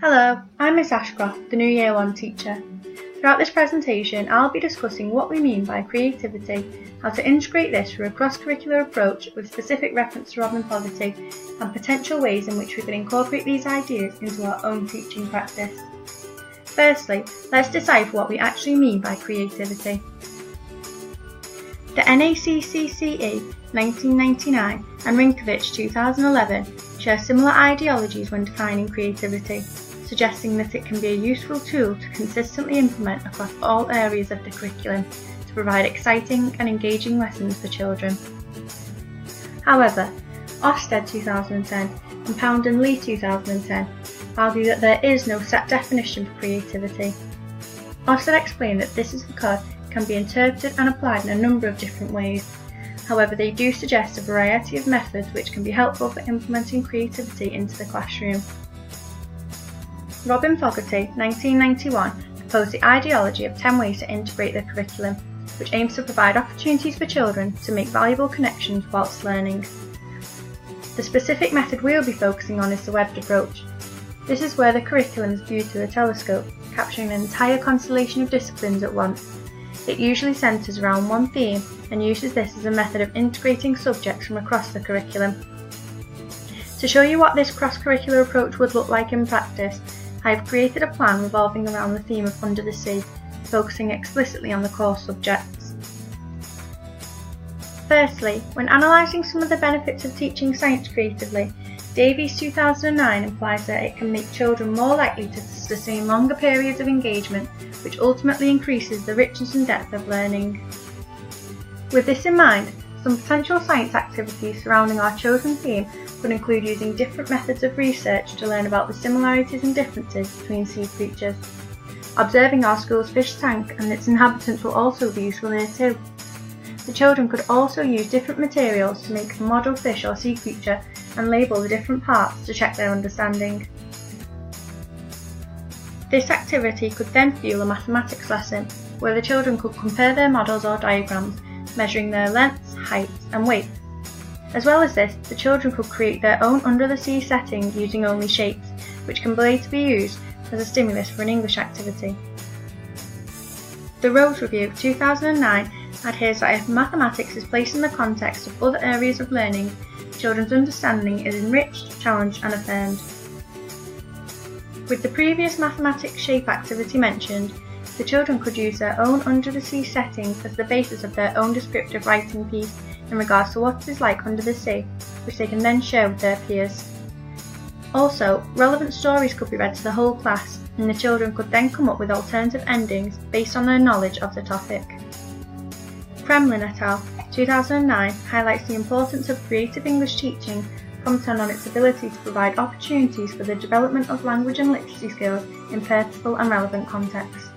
Hello, I'm Miss Ashcroft, the new Year 1 teacher. Throughout this presentation, I'll be discussing what we mean by creativity, how to integrate this through a cross-curricular approach with specific reference to Robin Fogarty, and potential ways in which we can incorporate these ideas into our own teaching practice. Firstly, let's decipher what we actually mean by creativity. The NACCCE 1999 and Rinkovich 2011 share similar ideologies when defining creativity, suggesting that it can be a useful tool to consistently implement across all areas of the curriculum to provide exciting and engaging lessons for children. However, Ofsted 2010 and Pound and Lee 2010 argue that there is no set definition for creativity. Ofsted explained that this is because it can be interpreted and applied in a number of different ways. However, they do suggest a variety of methods which can be helpful for implementing creativity into the classroom. Robin Fogarty, 1991, proposed the ideology of 10 ways to integrate the curriculum, which aims to provide opportunities for children to make valuable connections whilst learning. The specific method we'll be focusing on is the webbed approach. This is where the curriculum is viewed through a telescope, capturing an entire constellation of disciplines at once. It usually centres around one theme and uses this as a method of integrating subjects from across the curriculum. To show you what this cross-curricular approach would look like in practice, I have created a plan revolving around the theme of Under the Sea, focusing explicitly on the core subjects. Firstly, when analysing some of the benefits of teaching science creatively, Davies 2009 implies that it can make children more likely to sustain longer periods of engagement, which ultimately increases the richness and depth of learning. With this in mind, some potential science activities surrounding our chosen theme could include using different methods of research to learn about the similarities and differences between sea creatures. Observing our school's fish tank and its inhabitants will also be useful here too. The children could also use different materials to make a model fish or sea creature and label the different parts to check their understanding. This activity could then fuel a mathematics lesson, where the children could compare their models or diagrams, measuring their lengths, heights and weight. As well as this, the children could create their own under-the-sea setting using only shapes, which can later be used as a stimulus for an English activity. The Rose Review 2009 adheres that if mathematics is placed in the context of other areas of learning, children's understanding is enriched, challenged and affirmed. With the previous mathematics shape activity mentioned, the children could use their own under-the-sea settings as the basis of their own descriptive writing piece in regards to what it is like under the sea, which they can then share with their peers. Also, relevant stories could be read to the whole class, and the children could then come up with alternative endings based on their knowledge of the topic. Kremlin et al. 2009 highlights the importance of creative English teaching, commenting on its ability to provide opportunities for the development of language and literacy skills in purposeful and relevant contexts.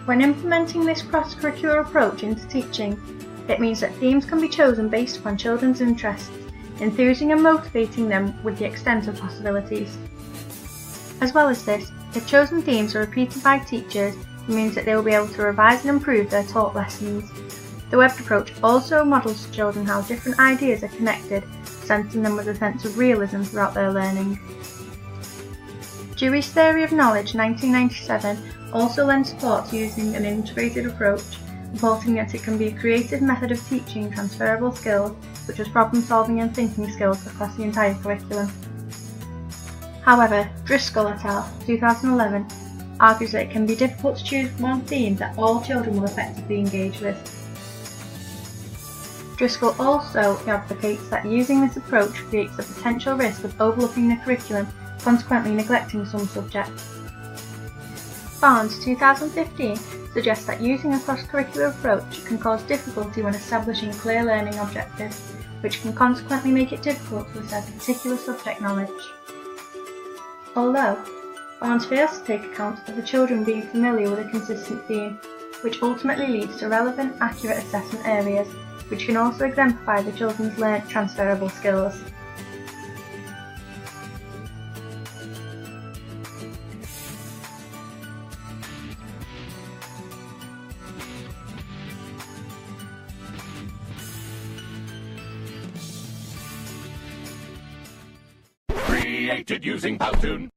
When implementing this cross-curricular approach into teaching, it means that themes can be chosen based upon children's interests, enthusing and motivating them with the extent of possibilities. As well as this, if chosen themes are repeated by teachers, it means that they will be able to revise and improve their taught lessons. The webbed approach also models to children how different ideas are connected, presenting them with a sense of realism throughout their learning. Dewey's Theory of Knowledge 1997 also lends support to using an integrated approach, reporting that it can be a creative method of teaching transferable skills such as problem solving and thinking skills across the entire curriculum. However, Driscoll et al. 2011 argues that it can be difficult to choose one theme that all children will effectively engage with. Driscoll also advocates that using this approach creates the potential risk of overlooking the curriculum, consequently neglecting some subjects. Barnes 2015 suggests that using a cross-curricular approach can cause difficulty when establishing clear learning objectives, which can consequently make it difficult to assess particular subject knowledge. Although, Barnes fails to take account of the children being familiar with a consistent theme, which ultimately leads to relevant, accurate assessment areas, which can also exemplify the children's learnt transferable skills. created using Powtoon.